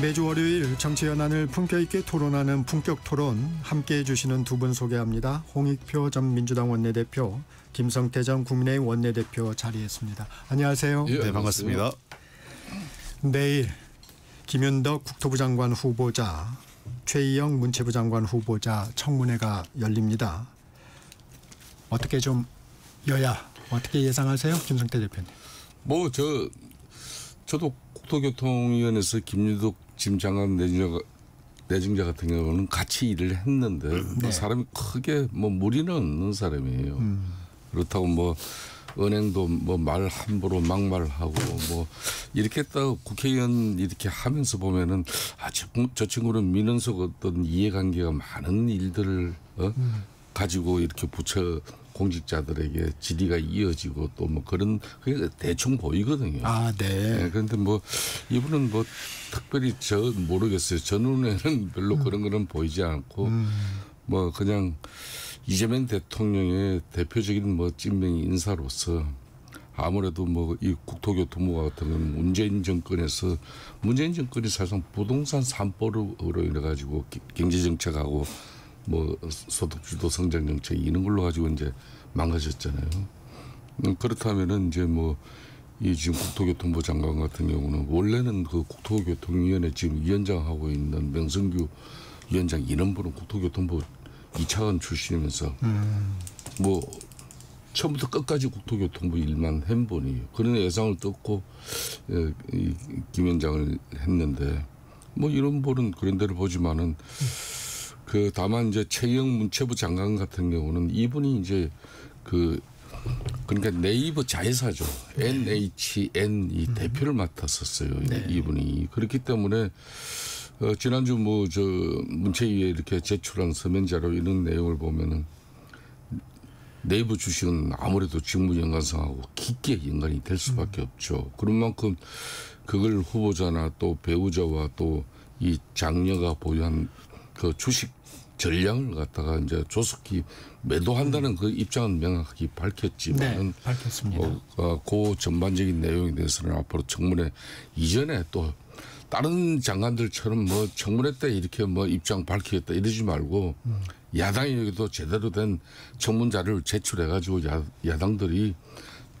매주 월요일 정치 현안을 품격 있게 토론하는 품격 토론 함께해 주시는 두 분 소개합니다. 홍익표 전 민주당 원내대표, 김성태 전 국민의힘 원내대표 자리했습니다. 안녕하세요. 네, 반갑습니다. 내일 김윤덕 국토부 장관 후보자, 최희영 문체부 장관 후보자 청문회가 열립니다. 어떻게 좀 여야 어떻게 예상하세요, 김성태 대표님? 저도 국토교통위원회에서 김윤덕 지금 장관 내정자 같은 경우는 같이 일을 했는데 네. 사람이 크게 무리는 없는 사람이에요. 그렇다고 은행도 말 함부로 막말하고 이렇게 했다가 국회의원 이렇게 하면서 보면은 저 친구는 민원석 어떤 이해관계가 많은 일들을 가지고 이렇게 부처 공직자들에게 질의가 이어지고 또 그런 그게 대충 보이거든요. 네. 그런데 이분은 특별히 모르겠어요. 저 눈에는 별로 그런 거는 보이지 않고 그냥 이재명 대통령의 대표적인 찐명이 인사로서 아무래도 이 국토교통부 같은 건 문재인 정권이 사실상 부동산 3법으로 인해 가지고 경제정책하고 소득주도 성장정책 이런 걸로 가지고 이제 망가졌잖아요. 그렇다면은 이제 이 지금 국토교통부 장관 같은 경우는 원래는 그 국토교통위원회 지금 위원장하고 있는 명성규 위원장 이런 분은 국토교통부 2차관 출신이면서 처음부터 끝까지 국토교통부 일만 한 분이에요. 그런 예상을 떴고 김 위원장을 했는데 이런 분은 그런 대로 보지만은 다만 이제 최영 문체부 장관 같은 경우는 이분이 이제 그러니까 네이버 자회사죠. NHN 이 대표를 맡았었어요. 네. 이분이. 그렇기 때문에 지난주 문체위에 이렇게 제출한 서면 자료 이런 내용을 보면은 네이버 주식은 아무래도 직무 연관성하고 깊게 연관이 될 수밖에 없죠. 그런 만큼 그걸 후보자나 또 배우자와 또 이 장녀가 보유한 그 주식 전량을 갖다가 이제 조속히 매도한다는 그 입장은 명확히 밝혔지만, 네, 밝혔습니다. 그 전반적인 내용에 대해서는 앞으로 청문회 이전에 또 다른 장관들처럼 청문회 때 이렇게 입장 밝히겠다 이러지 말고 야당이 여기도 제대로 된 청문 자료를 제출해가지고 야당들이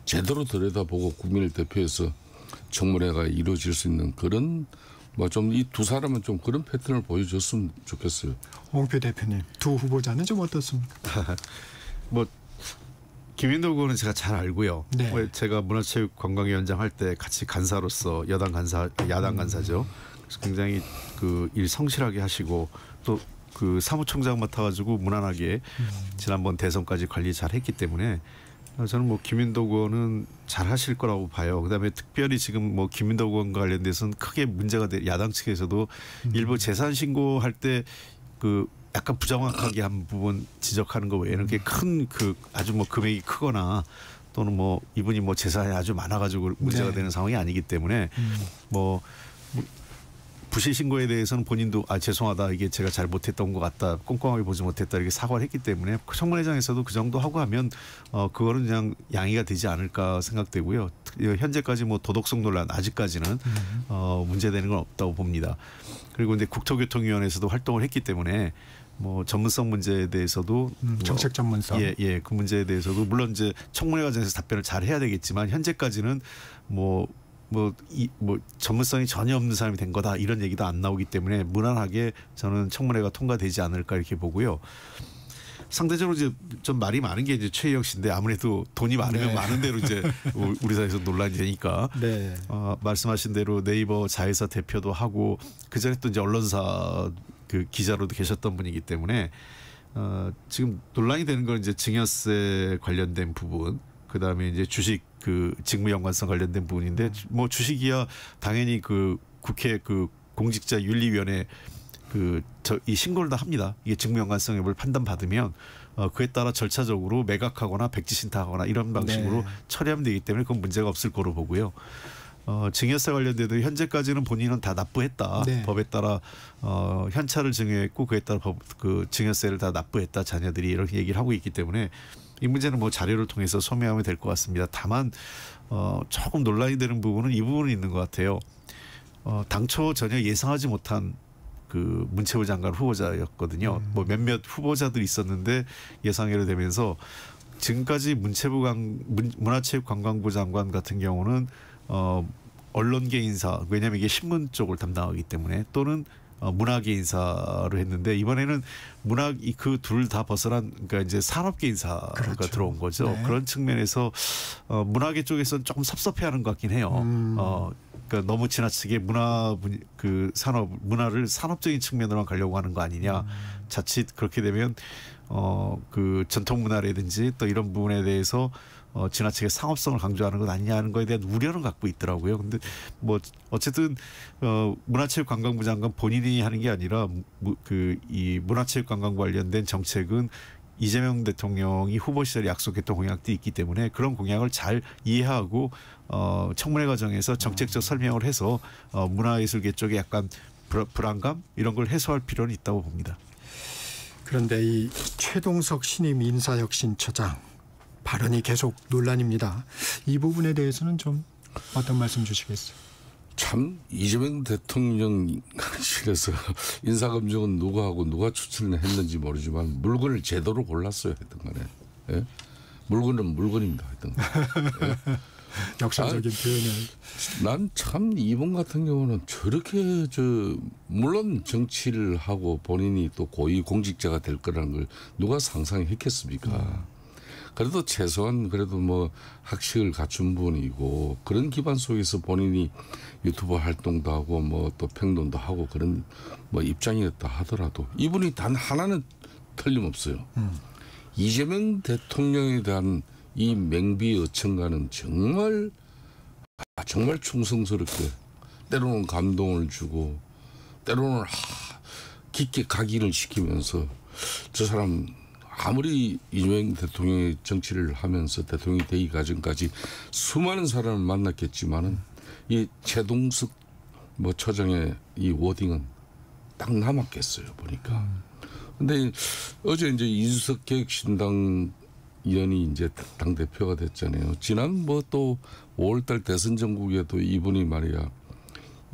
제대로 들여다보고 국민을 대표해서 청문회가 이루어질 수 있는 그런 좀 이 두 사람은 좀 그런 패턴을 보여줬으면 좋겠어요. 홍표 대표님, 두 후보자는 좀 어떻습니까? 김윤덕 의원은 제가 잘 알고요. 네. 제가 문화체육관광위원장 할 때 같이 간사로서 야당 간사죠. 그래서 굉장히 그 일 성실하게 하시고 또 그 사무총장 맡아가지고 무난하게 지난번 대선까지 관리 잘 했기 때문에 저는 김윤덕 의원은 잘 하실 거라고 봐요. 그다음에 특별히 지금 김윤덕 의원과 관련돼서는 크게 문제가 야당 측에서도 일부 재산 신고할 때 약간 부정확하게 한 부분 지적하는 거 외에는 그게 큰 아주 금액이 크거나 또는 이분이 재산이 아주 많아가지고 문제가 네. 되는 상황이 아니기 때문에 부실 신고에 대해서는 본인도 죄송하다, 이게 제가 잘 못했던 것 같다, 꼼꼼하게 보지 못했다 이렇게 사과를 했기 때문에 청문회장에서도 그 정도 하고 하면 그거는 그냥 양해가 되지 않을까 생각되고요. 현재까지 도덕성 논란 아직까지는 문제되는 건 없다고 봅니다. 그리고 근데 국토교통위원회에서도 활동을 했기 때문에 전문성 문제에 대해서도 정책 전문성 그 문제에 대해서도 물론 이제 청문회 과정에서 답변을 잘 해야 되겠지만 현재까지는 전문성이 전혀 없는 사람이 된 거다 이런 얘기도 안 나오기 때문에 무난하게 저는 청문회가 통과되지 않을까 이렇게 보고요. 상대적으로 이제 좀 말이 많은 게 이제 최희영 씨인데 아무래도 돈이 많으면 네. 많은 대로 이제 우리 사회에서 논란이 되니까 네. 말씀하신 대로 네이버 자회사 대표도 하고 그 전에 또 이제 언론사 기자로도 계셨던 분이기 때문에 지금 논란이 되는 건 이제 증여세 관련된 부분, 그 다음에 이제 주식 직무 연관성 관련된 부분인데 주식이야 당연히 국회 공직자윤리위원회 이 신고를 다 합니다. 이게 직무 연관성 여부를 판단받으면 그에 따라 절차적으로 매각하거나 백지 신탁하거나 이런 방식으로 네. 처리하면 되기 때문에 그건 문제가 없을 거로 보고요. 증여세 관련돼도 현재까지는 본인은 다 납부했다. 네. 법에 따라 현찰을 증여했고 그에 따라 증여세를 다 납부했다. 자녀들이 이렇게 얘기를 하고 있기 때문에 이 문제는 자료를 통해서 소명하면 될 것 같습니다. 다만 조금 논란이 되는 부분은 이 부분이 있는 것 같아요. 당초 전혀 예상하지 못한 그 문체부 장관 후보자였거든요. 뭐 몇몇 후보자들이 있었는데 예상외로 되면서 지금까지 문화체육관광부 장관 같은 경우는 언론계 인사, 왜냐하면 이게 신문 쪽을 담당하기 때문에, 또는 문화계 인사로 했는데, 이번에는 문학 그 둘 다 벗어난, 그러니까 이제 산업계 인사가 그렇죠. 들어온 거죠. 네. 그런 측면에서 문화계 쪽에서는 조금 섭섭해하는 것 같긴 해요. 그러니까 너무 지나치게 문화를 산업적인 측면으로만 가려고 하는 거 아니냐. 자칫 그렇게 되면 그 전통 문화라든지 또 이런 부분에 대해서 지나치게 상업성을 강조하는 것 아니냐는 거에 대한 우려는 갖고 있더라고요. 근데 뭐 어쨌든 문화체육관광부 장관 본인이 하는 게 아니라 이 문화체육관광부 관련된 정책은 이재명 대통령이 후보 시절에 약속했던 공약도 있기 때문에 그런 공약을 잘 이해하고 청문회 과정에서 정책적 설명을 해서 문화예술계 쪽에 약간 불안감 이런 걸 해소할 필요는 있다고 봅니다. 그런데 이 최동석 신임 인사혁신처장 발언이 계속 논란입니다. 이 부분에 대해서는 좀 어떤 말씀 주시겠어요? 참 이재명 대통령실에서 인사검증은 누가 하고 누가 추천을 했는지 모르지만 물건을 제대로 골랐어요. 했던 간에. 예? 물건은 물건입니다. 했던 간에. 예? 역사적인 표현을. 난 참 이분 같은 경우는 저렇게 물론 정치를 하고 본인이 또 고위 공직자가 될 거라는 걸 누가 상상했겠습니까? 그래도 최소한 그래도 뭐 학식을 갖춘 분이고 그런 기반 속에서 본인이 유튜브 활동도 하고 뭐 또 평론도 하고 그런 뭐 입장이었다 하더라도 이분이 단 하나는 틀림없어요. 이재명 대통령에 대한 이 맹비 어천가는 정말 충성스럽게 때로는 감동을 주고 때로는 깊게 각인을 시키면서 저 사람 아무리 이재명 대통령이 정치를 하면서 대통령이 되기 과정까지 수많은 사람을 만났겠지만은 이 최동석 뭐 처장의 이 워딩은 딱 남았겠어요 보니까. 근데 어제 이제 이준석 개혁신당 의원이 이제 당 대표가 됐잖아요. 지난 뭐 또 5월달 대선 전국에도 이분이 말이야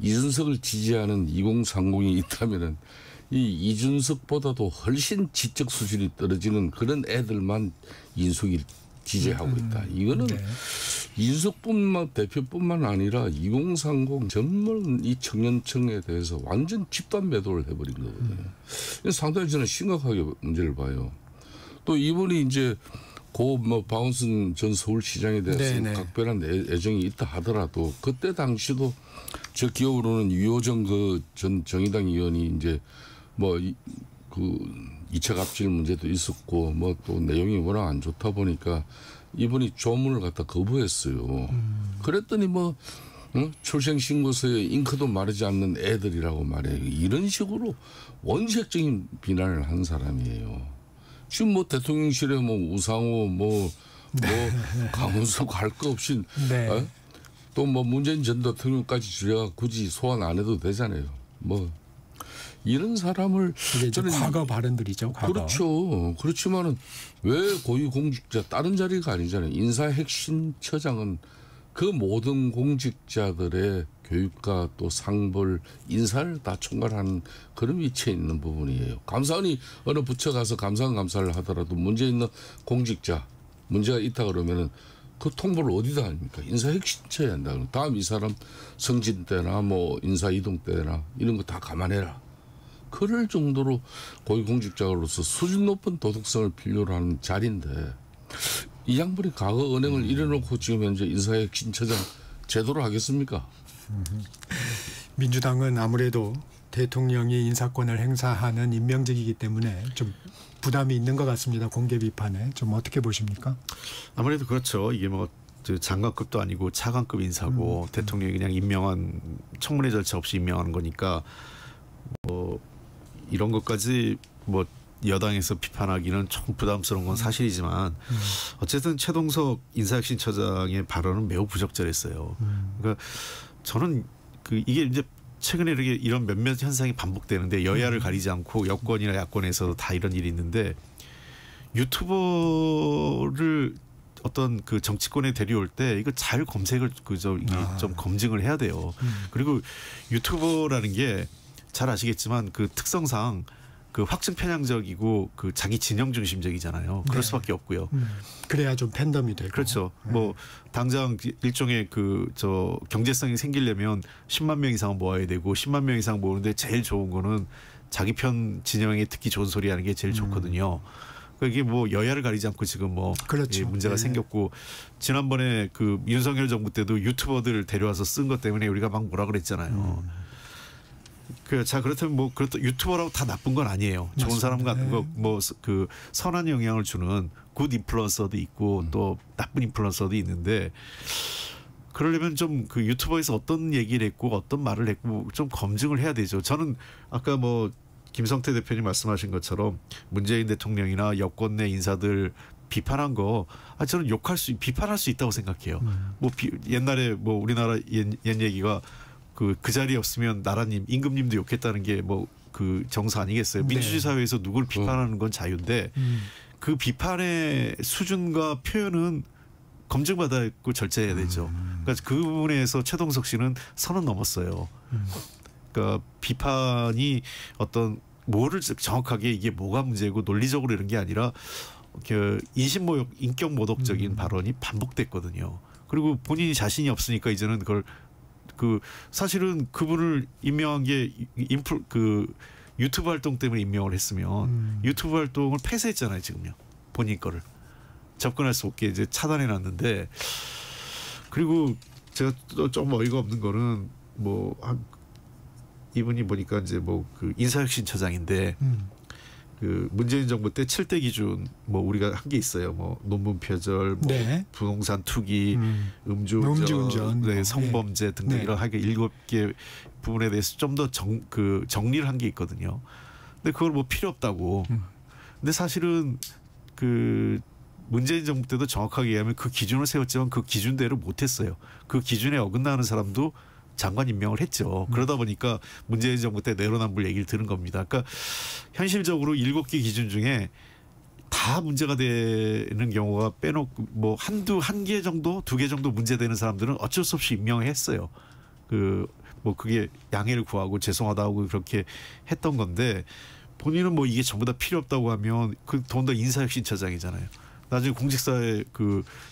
이준석을 지지하는 2030이 있다면은 이 이준석보다도 훨씬 지적 수준이 떨어지는 그런 애들만 인석이 지지하고 있다. 이거는 네. 이준석뿐만 대표뿐만 아니라 2030 전문 이 청년층에 대해서 완전 집단 매도를 해버린 거거든요. 상당히 저는 심각하게 문제를 봐요. 또 이분이 이제 뭐 박원순 전 서울시장에 대해서 네네. 각별한 애정이 있다 하더라도 그때 당시도 저 기억으로는 유호정 그 전 정의당 의원이 이제 뭐 그 2차 갑질 문제도 있었고 뭐 또 내용이 워낙 안 좋다 보니까 이분이 조문을 갖다 거부했어요. 그랬더니 뭐 출생 신고서에 잉크도 마르지 않는 애들이라고 말해요. 이런 식으로 원색적인 비난을 한 사람이에요. 지금 뭐 대통령실에 뭐 우상호 뭐 강훈석 할 거 없이 네. 또 뭐 문재인 전 대통령까지 주려가 굳이 소환 안 해도 되잖아요. 뭐 이런 사람을 이게 이제 저는 과거 발언들이죠. 과거. 그렇죠. 그렇지만은 왜 고위공직자 다른 자리가 아니잖아요. 인사핵심처장은 그 모든 공직자들의 교육과 또 상벌 인사를 다 총괄하는 그런 위치에 있는 부분이에요. 감사원이 어느 부처 가서 감사원 감사를 하더라도 문제 있는 공직자 문제가 있다 그러면은 그 통보를 어디다 합니까? 인사핵심처에 한다. 다음 이 사람 승진 때나 뭐 인사 이동 때나 이런 거 다 감안해라. 그럴 정도로 고위공직자로서 수준 높은 도덕성을 필요로 하는 자리인데 이 양반이 과거 은행을 이래놓고 지금 현재 인사핵심처장 제대로 하겠습니까? 민주당은 아무래도 대통령이 인사권을 행사하는 임명직이기 때문에 좀 부담이 있는 것 같습니다. 공개 비판에. 좀 어떻게 보십니까? 아무래도 그렇죠. 이게 뭐 장관급도 아니고 차관급 인사고 대통령이 그냥 임명한 청문회 절차 없이 임명하는 거니까 뭐 이런 것까지 뭐 여당에서 비판하기는 조금 부담스러운 건 사실이지만 어쨌든 최동석 인사혁신처장의 발언은 매우 부적절했어요. 그러니까 저는 이게 이제 최근에 이런 몇몇 현상이 반복되는데 여야를 가리지 않고 여권이나 야권에서도 다 이런 일이 있는데 유튜버를 어떤 그 정치권에 데려올 때 이거 잘 검색을 좀 검증을 해야 돼요. 그리고 유튜버라는 게 잘 아시겠지만 그 특성상 그 확증 편향적이고 그 자기 진영 중심적이잖아요. 그럴 네. 수밖에 없고요. 그래야 좀 팬덤이 되고. 그렇죠. 뭐 당장 일종의 그 경제성이 생기려면 10만 명 이상 모아야 되고 10만 명 이상 모으는데 제일 좋은 거는 자기 편 진영에 듣기 좋은 소리 하는 게 제일 좋거든요. 이게 뭐 여야를 가리지 않고 지금 뭐 그렇죠. 문제가 생겼고 지난번에 그 윤석열 정부 때도 유튜버들 데려와서 쓴 것 때문에 우리가 막 뭐라 그랬잖아요. 자 그렇다면 뭐 유튜버라고 다 나쁜 건 아니에요. 맞습니다. 좋은 사람 같은 거 뭐 그 선한 영향을 주는 굿 인플루언서도 있고 또 나쁜 인플루언서도 있는데 그러려면 좀 그 유튜버에서 어떤 얘기를 했고 어떤 말을 했고 좀 검증을 해야 되죠. 저는 아까 뭐 김성태 대표님 말씀하신 것처럼 문재인 대통령이나 여권 내 인사들 비판한 거 저는 비판할 수 있다고 생각해요. 뭐 옛날에 뭐 우리나라 옛 얘기가 그 자리에 없으면 나라님 임금님도 욕했다는 게 뭐 그 정서 아니겠어요. 네. 민주주의 사회에서 누굴 비판하는 건 자유인데 그 비판의 수준과 표현은 검증받아 있고 절제해야 되죠. 그러니까 그 부분에서 최동석 씨는 선은 넘었어요. 그러니까 비판이 어떤 뭐를 정확하게 이게 뭐가 문제고 논리적으로 이런 게 아니라 인신모욕, 인격 모독적인 발언이 반복됐거든요. 그리고 본인이 자신이 없으니까 이제는 그걸 사실은 그분을 임명한 게 유튜브 활동 때문에 임명을 했으면 유튜브 활동을 폐쇄했잖아요, 지금요. 본인 거를 접근할 수 없게 이제 차단해 놨는데 그리고 제가 또 좀 어이가 없는 거는 뭐 이분이 보니까 이제 뭐 그 인사혁신처장인데 그 문재인 정부 때 7대 기준 뭐 우리가 한 게 있어요. 뭐 논문 표절, 뭐 네. 부동산 투기, 음주운전, 네, 성범죄 등등 네. 이런 하게 7개 부분에 대해서 좀 더 정리를 한 게 있거든요. 근데 그걸 뭐 필요 없다고. 근데 사실은 그 문재인 정부 때도 정확하게 얘기하면 그 기준을 세웠지만 그 기준대로 못했어요. 그 기준에 어긋나는 사람도 장관 임명을 했죠. 그러다 보니까 문재인 정부 때 내로남불 얘기를 들은 겁니다. 그러니까 현실적으로 7개 기준 중에 다 문제가 되는 경우가 빼놓고 뭐 한 개 정도, 2개 정도 문제되는 사람들은 어쩔 수 없이 임명을 했어요. 뭐 그게 양해를 구하고 죄송하다고 그렇게 했던 건데 본인은 뭐 이게 전부 다 필요 없다고 하면 그 더군다나 인사혁신처장이잖아요. 나중에 공직사회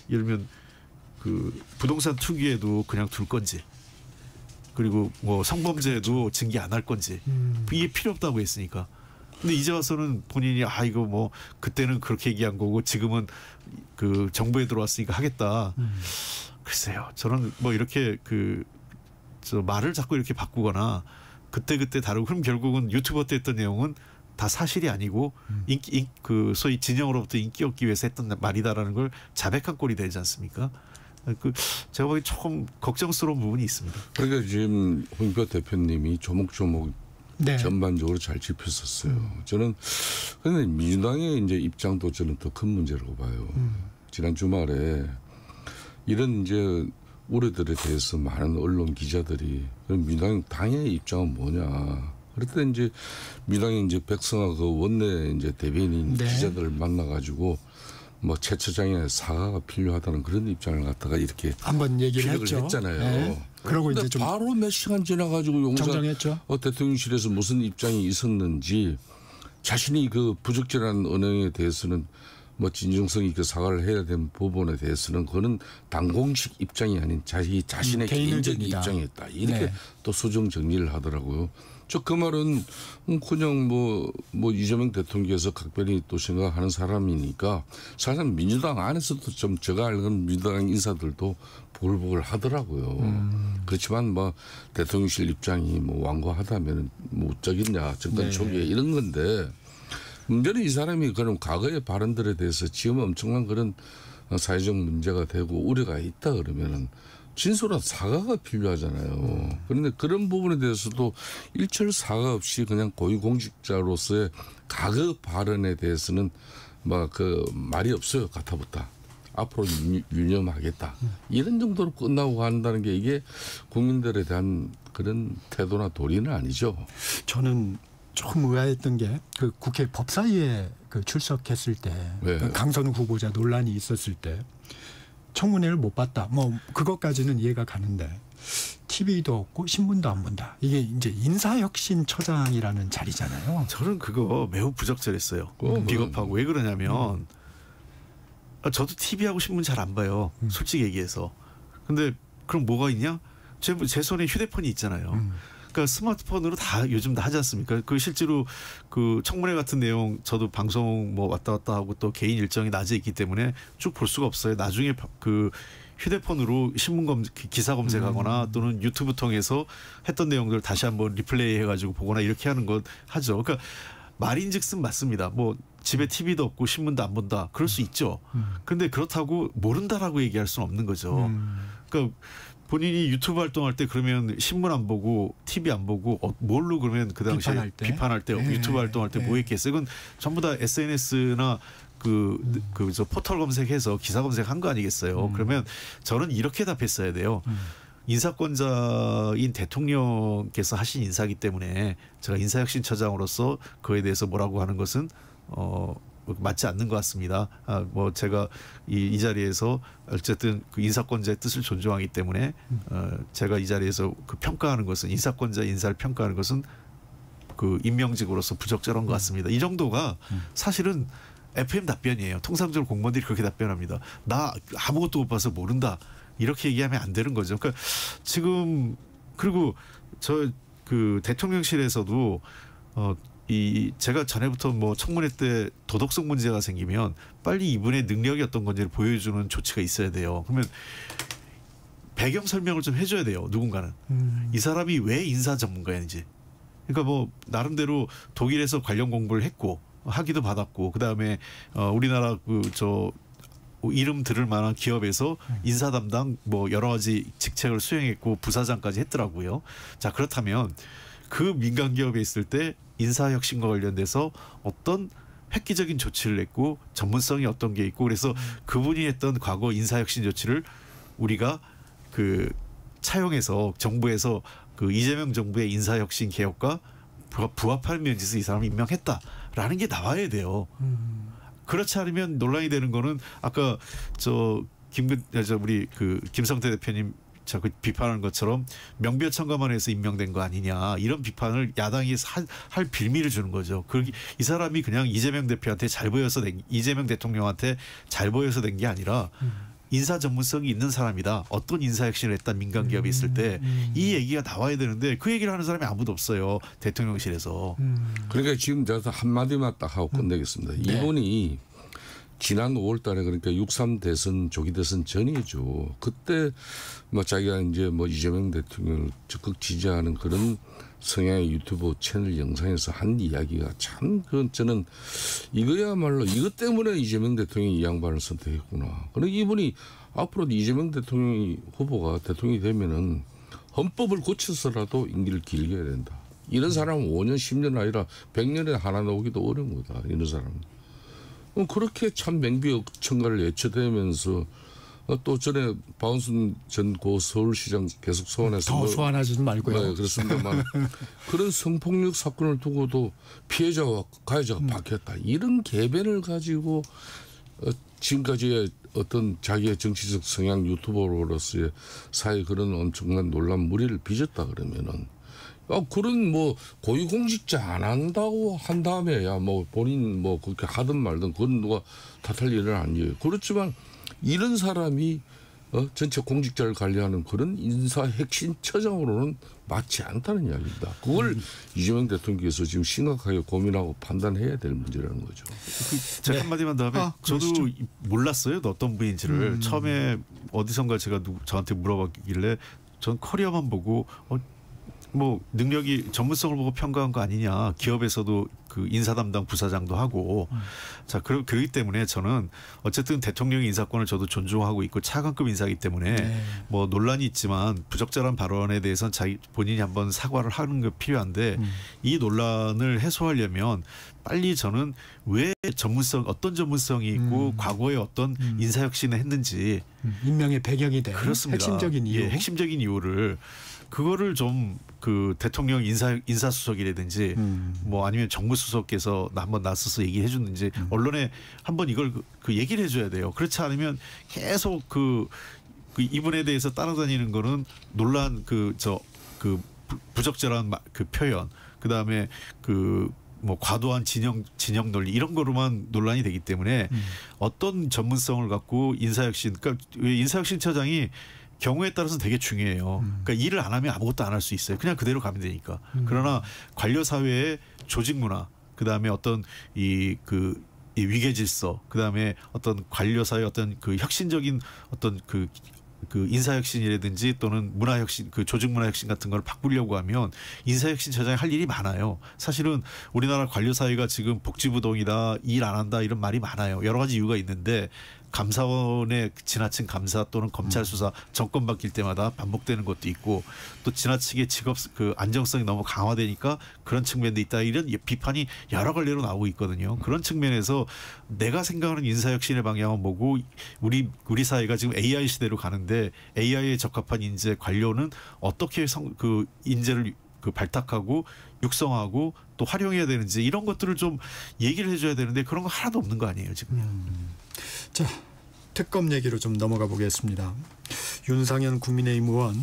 예를 들면 부동산 투기에도 그냥 둘 건지 그리고 뭐 성범죄에도 징계 안 할 건지 이게 필요 없다고 했으니까. 근데 이제 와서는 본인이 이거 뭐 그때는 그렇게 얘기한 거고 지금은 그 정부에 들어왔으니까 하겠다. 글쎄요. 저는 뭐 이렇게 말을 자꾸 이렇게 바꾸거나 그때 다루고 그럼 결국은 유튜버 때 했던 내용은 다 사실이 아니고 소위 진영으로부터 인기 얻기 위해서 했던 말이다라는 걸 자백한 꼴이 되지 않습니까? 제가 보기엔 조금 걱정스러운 부분이 있습니다. 그러니까 지금 홍익표 대표님이 조목조목 네. 전반적으로 잘 짚었었어요. 저는 근데 민주당의 이제 입장도 저는 더 큰 문제라고 봐요. 지난 주말에 이런 이제 우려들에 대해서 많은 언론 기자들이 민주당 당의 입장은 뭐냐. 그럴 때 이제 민주당의 이제 백성아 그 원내 이제 대변인 네. 기자들을 만나가지고 뭐 최 처장의 사과가 필요하다는 그런 입장을 갖다가 이렇게 한번 얘기를 피력을 했죠. 했잖아요. 네. 그러고 이제 좀 바로 몇 시간 지나가지고 정정했죠. 대통령실에서 무슨 입장이 있었는지 자신이 그 부적절한 언행에 대해서는 뭐 진정성 있게 사과를 해야 되는 부분에 대해서는 그거는 당공식 입장이 아닌 자신의 개인적 입장이었다. 이렇게 네. 또 수정 정리를 하더라고요. 그 말은 그냥 뭐 이재명 대통령께서 각별히 또 생각하는 사람이니까 사실 민주당 안에서도 좀 제가 알는 민주당 인사들도 보글보글 하더라고요. 그렇지만 뭐 대통령실 입장이 뭐 완고하다면 뭐 어쩌겠냐 정권 네. 초기에 이런 건데 문제는 이 사람이 그럼 과거의 발언들에 대해서 지금 엄청난 그런 사회적 문제가 되고 우려가 있다 그러면은 진솔한 사과가 필요하잖아요. 그런데 그런 부분에 대해서도 일철 사과 없이 그냥 고위공직자로서의 과거 발언에 대해서는 뭐 말이 없어요. 가타부타. 앞으로 유념하겠다. 이런 정도로 끝나고 한다는 게 이게 국민들에 대한 그런 태도나 도리는 아니죠. 저는 조금 의아했던 게 그 국회 법사위에 그 출석했을 때 네. 그 강선우 후보자 논란이 있었을 때 청문회를 못 봤다. 뭐 그것까지는 이해가 가는데 TV도 없고 신문도 안 본다. 이게 이제 인사혁신처장이라는 자리잖아요. 저는 그거 매우 부적절했어요. 비겁하고. 왜 그러냐면 저도 TV하고 신문 잘 안 봐요. 솔직히 얘기해서. 근데 그럼 뭐가 있냐? 제 손에 휴대폰이 있잖아요. 그러니까 스마트폰으로 다 요즘 다 하지 않습니까? 그 실제로 그 청문회 같은 내용 저도 방송 뭐 왔다 갔다 하고 또 개인 일정이 낮에 있기 때문에 쭉 볼 수가 없어요. 나중에 그 휴대폰으로 신문 기사 검색하거나 또는 유튜브 통해서 했던 내용들 다시 한번 리플레이 해가지고 보거나 이렇게 하는 건 하죠. 그러니까 말인즉슨 맞습니다. 뭐 집에 TV도 없고 신문도 안 본다. 그럴 수 있죠. 그런데 그렇다고 모른다라고 얘기할 수는 없는 거죠. 그러니까 본인이 유튜브 활동할 때 그러면 신문 안 보고 TV 안 보고 뭘로 그러면 그 당시에 비판할 때 네. 유튜브 활동할 때 뭐 했겠어요? 이건 전부 다 SNS나 저 포털 검색해서 기사 검색한 거 아니겠어요? 그러면 저는 이렇게 답했어야 돼요. 인사권자인 대통령께서 하신 인사이기 때문에 제가 인사혁신처장으로서 그에 대해서 뭐라고 하는 것은 맞지 않는 것 같습니다. 뭐 제가 이 자리에서 어쨌든 그 인사권자의 뜻을 존중하기 때문에 제가 이 자리에서 그 평가하는 것은 인사권자 인사를 평가하는 것은 그 임명직으로서 부적절한 것 같습니다. 이 정도가 사실은 FM 답변이에요. 통상적으로 공무원들이 그렇게 답변합니다. 나 아무것도 못 봐서 모른다. 이렇게 얘기하면 안 되는 거죠. 그러니까 지금 그리고 저 그 대통령실에서도 제가 전에부터 뭐 청문회 때 도덕성 문제가 생기면 빨리 이분의 능력이 어떤 건지를 보여주는 조치가 있어야 돼요. 그러면 배경 설명을 좀 해줘야 돼요. 누군가는 이 사람이 왜 인사 전문가인지. 그러니까 뭐 나름대로 독일에서 관련 공부를 했고 학위도 받았고 그 다음에 우리나라 이름 들을 만한 기업에서 인사 담당 뭐 여러 가지 직책을 수행했고 부사장까지 했더라고요. 자 그렇다면 그 민간 기업에 있을 때 인사혁신과 관련돼서 어떤 획기적인 조치를 냈고 전문성이 어떤 게 있고 그래서 그분이 했던 과거 인사혁신 조치를 우리가 그 차용해서 정부에서 그 이재명 정부의 인사혁신 개혁과 부합할 면에서 이 사람을 임명했다라는 게 나와야 돼요. 그렇지 않으면 논란이 되는 거는 아까 우리 그 김성태 대표님 자꾸 비판하는 것처럼 명배청가만 해서 임명된 거 아니냐 이런 비판을 야당이 할 빌미를 주는 거죠. 이 사람이 그냥 이재명 대표한테 이재명 대통령한테 잘 보여서 된 게 아니라 인사 전문성이 있는 사람이다. 어떤 인사혁신을 했다 민간 기업이 있을 때 이 얘기가 나와야 되는데 그 얘기를 하는 사람이 아무도 없어요. 대통령실에서. 그러니까 지금 제가 한마디만 딱 하고 끝내겠습니다. 네. 이분이 지난 5월 달에 그러니까 6.3 대선 조기 대선 전이죠. 그때 뭐 자기가 이제 뭐 이재명 대통령을 적극 지지하는 그런 성향의 유튜브 채널 영상에서 한 이야기가 참 저는 이거야말로 이것 때문에 이재명 대통령이 이 양반을 선택했구나. 그리고 이분이 앞으로 이재명 대통령이 후보가 대통령이 되면은 헌법을 고쳐서라도 임기를 길게 해야 된다. 이런 사람은 5년 10년 아니라 100년에 하나 나오기도 어려운 거다. 이런 사람은. 그렇게 참 명비청가를 예쳐대면서 또 전에 박원순 전 고 서울시장 계속 소환해서 더 소환하지 말고요. 네, 그렇습니다만 그런 성폭력 사건을 두고도 피해자와 가해자가 바뀌었다. 이런 개변을 가지고 지금까지의 어떤 자기의 정치적 성향 유튜버로서의 사회 그런 엄청난 논란 무리를 빚었다 그러면은 그런 뭐 고위공직자 안 한다고 한 다음에야 뭐 본인 뭐 그렇게 하든 말든 그건 누가 탓할 일은 아니에요. 그렇지만 이런 사람이 전체 공직자를 관리하는 그런 인사혁신처장으로는 맞지 않다는 이야기입니다. 그걸 이재명 대통령께서 지금 심각하게 고민하고 판단해야 될 문제라는 거죠. 제가 한마디만 더 하면 저도 몰랐어요. 어떤 분인지를. 처음에 어디선가 제가 저한테 물어봤길래 전 커리어만 보고 뭐 능력이 전문성을 보고 평가한 거 아니냐. 기업에서도 그 인사 담당 부사장도 하고 자 그렇기 때문에 저는 어쨌든 대통령의 인사권을 저도 존중하고 있고 차관급 인사이기 때문에 뭐 논란이 있지만 부적절한 발언에 대해서는 본인이 한번 사과를 하는 게 필요한데 이 논란을 해소하려면 빨리 저는 왜 어떤 전문성이 있고 과거에 어떤 인사혁신을 했는지 임명의 배경이 된 그렇습니다. 핵심적인 이유. 핵심적인 이유를 그거를 좀 그 대통령 인사수석이라든지 뭐 아니면 정무수석께서 한번 나서서 얘기해 주는지 언론에 한번 이걸 그 얘기를 해줘야 돼요. 그렇지 않으면 계속 그 이분에 대해서 따라다니는 거는 논란 그 부적절한 그 표현, 그 다음에 그 뭐 과도한 진영 논리 이런 거로만 논란이 되기 때문에 어떤 전문성을 갖고 인사혁신, 그러니까 인사혁신처장이 경우에 따라서 되게 중요해요. 그러니까 일을 안 하면 아무것도 안 할 수 있어요. 그냥 그대로 가면 되니까. 그러나 관료 사회의 조직 문화, 그 다음에 어떤 이 위계 질서, 그 다음에 어떤 관료 사회 어떤 그 혁신적인 어떤 그 인사혁신이라든지 또는 문화혁신, 그 조직문화혁신 같은 걸 바꾸려고 하면 인사혁신처장이 할 일이 많아요. 사실은 우리나라 관료사회가 지금 복지부동이다, 일 안 한다 이런 말이 많아요. 여러 가지 이유가 있는데 감사원의 지나친 감사 또는 검찰 수사 정권 바뀔 때마다 반복되는 것도 있고 또 지나치게 직업 그 안정성이 너무 강화되니까 그런 측면도 있다, 이런 비판이 여러 갈래로 나오고 있거든요. 그런 측면에서 내가 생각하는 인사혁신의 방향은 뭐고, 우리 사회가 지금 AI 시대로 가는데 AI에 적합한 인재 관료는 어떻게 그 인재를 그 발탁하고 육성하고 또 활용해야 되는지 이런 것들을 좀 얘기를 해줘야 되는데 그런 거 하나도 없는 거 아니에요 지금. 자, 특검 얘기로 좀 넘어가 보겠습니다. 윤상현 국민의힘 의원,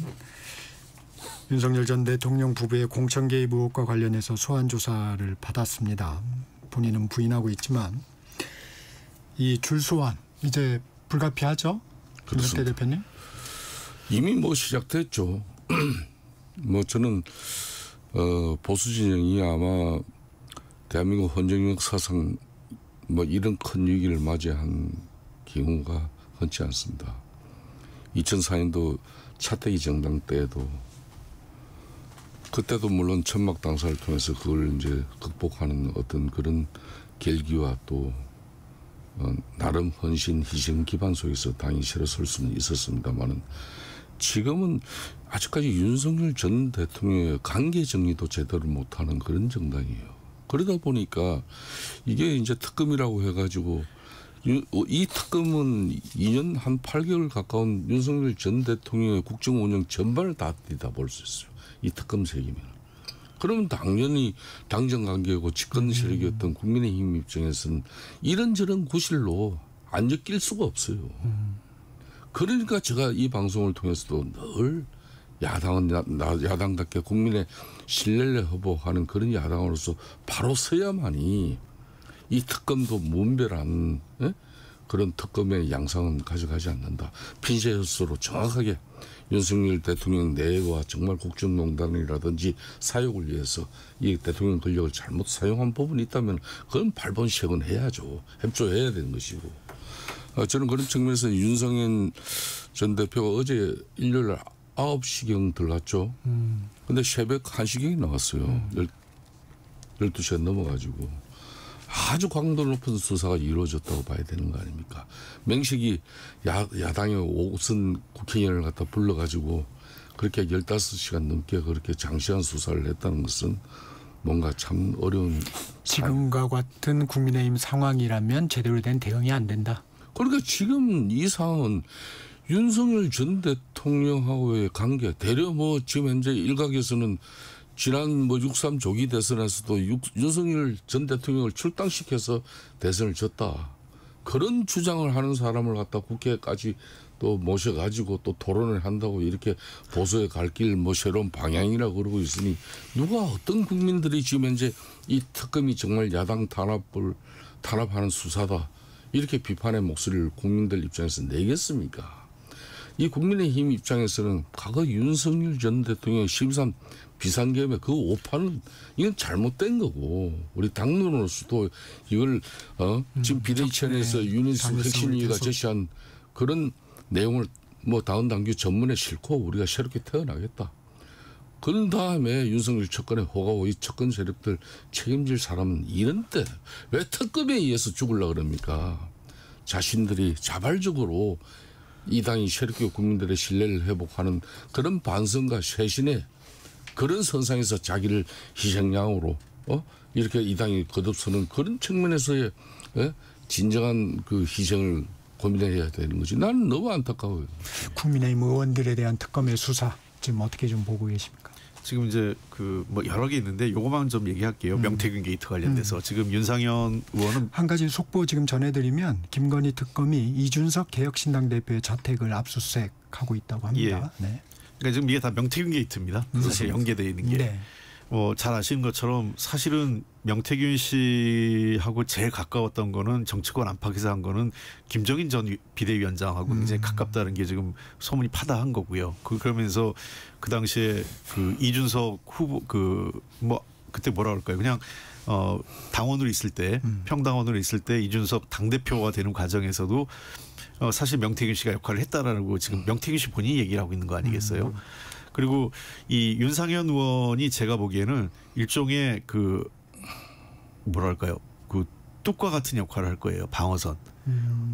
윤석열 전 대통령 부부의 공천 개입 의혹과 관련해서 소환 조사를 받았습니다. 본인은 부인하고 있지만 이 줄소환 이제 불가피하죠? 김성태 대표님? 이미 뭐 시작됐죠. 뭐 저는 보수 진영이 아마 대한민국 헌정 역사상 뭐 이런 큰 위기를 맞이한 경우가 흔치 않습니다. 2004년도 차태기 정당 때에도 그때도 물론 천막 당사를 통해서 그걸 이제 극복하는 어떤 그런 계기와 또 나름 헌신 희생 기반 속에서 당이 실어설 수는 있었습니다만은 지금은 아직까지 윤석열 전 대통령의 관계 정리도 제대로 못하는 그런 정당이에요. 그러다 보니까 이게 이제 특검이라고 해가지고 이 특검은 2년 한 8개월 가까운 윤석열 전 대통령의 국정 운영 전반을 다 들여다볼 수 있어요. 이 특검 책임은. 그러면 당연히 당정 관계고 집권 세력이었던 국민의힘 입장에서는 이런저런 구실로 안 엮일 수가 없어요. 그러니까 제가 이 방송을 통해서도 늘 야당은 야당답게 국민의 신뢰를 회복하는 그런 야당으로서 바로 서야만이 이 특검도 무분별한 그런 특검의 양상은 가져가지 않는다. 핀셋으로 정확하게 윤석열 대통령 내외와 정말 국정농단이라든지 사욕을 위해서 이 대통령 권력을 잘못 사용한 부분이 있다면 그건 발본시행해야죠. 협조해야 되는 것이고. 저는 그런 측면에서 윤석열 전 대표가 어제 일요일 9시경 들어갔죠. 근데 새벽 1시경이 나왔어요. 12시가 넘어가지고. 아주 강도 높은 수사가 이루어졌다고 봐야 되는 거 아닙니까? 명식이 야당의 5선 국회의원을 갖다 불러가지고 그렇게 15시간 넘게 그렇게 장시한 수사를 했다는 것은 뭔가 참 어려운. 지금과 같은 국민의힘 상황이라면 제대로 된 대응이 안 된다. 그러니까 지금 이 상황은 윤석열 전 대통령하고의 관계, 대려 뭐 지금 현재 일각에서는 지난 뭐 6.3 조기 대선에서도 윤석열 전 대통령을 출당시켜서 대선을 졌다. 그런 주장을 하는 사람을 갖다 국회까지 또 모셔가지고 또 토론을 한다고 이렇게 보수의 갈 길 뭐 새로운 방향이라고 그러고 있으니 누가 어떤 국민들이 지금 현재 이 특검이 정말 야당 탄압하는 수사다. 이렇게 비판의 목소리를 국민들 입장에서 내겠습니까? 이 국민의힘 입장에서는 과거 윤석열 전 대통령의 13 비상계엄의 그 오판은 이건 잘못된 거고 우리 당론으로서도 이걸 지금 비대위원회에서 윤인수 혁신위가 제시한 그런 내용을 뭐 다음 당규 전문에 싣고 우리가 새롭게 태어나겠다. 그런 다음에 윤석열 측근에 호가고 이 측근 세력들 책임질 사람은 이런 때 왜 특검에 의해서 죽으려고 그럽니까? 자신들이 자발적으로 이 당이 새롭게 국민들의 신뢰를 회복하는 그런 반성과 쇄신의 그런 선상에서 자기를 희생양으로 이렇게 이 당이 거듭서는 그런 측면에서의 진정한 그 희생을 고민해야 되는 거지. 나는 너무 안타까워요. 국민의힘 의원들에 대한 특검의 수사 지금 어떻게 좀 보고 계십니까? 지금 이제 그 뭐 여러 개 있는데 요거만 좀 얘기할게요. 명태균 게이트 관련돼서 지금 윤상현 의원은 한 가지 속보 지금 전해드리면 김건희 특검이 이준석 개혁신당 대표의 저택을 압수수색하고 있다고 합니다. 네. 그러니까 지금 이게 다 명태균 게이트입니다. 사실 연계되어 있는 게. 네. 잘 아시는 것처럼 사실은 명태균 씨하고 제일 가까웠던 거는 정치권 안팎에서 한 거는 김정인 전 비대위원장하고 굉장히 가깝다는 게 지금 소문이 파다한 거고요. 그러면서 그 당시에 그 이준석 후보 그때 뭐라 그럴까요? 그냥 당원으로 있을 때 평당원으로 있을 때 이준석 당대표가 되는 과정에서도 사실 명태균 씨가 역할을 했다라고 지금 명태균 씨 본인이 얘기를 하고 있는 거 아니겠어요? 그리고 이 윤상현 의원이 제가 보기에는 일종의 그 뭐랄까요, 그 뚝과 같은 역할을 할 거예요. 방어선.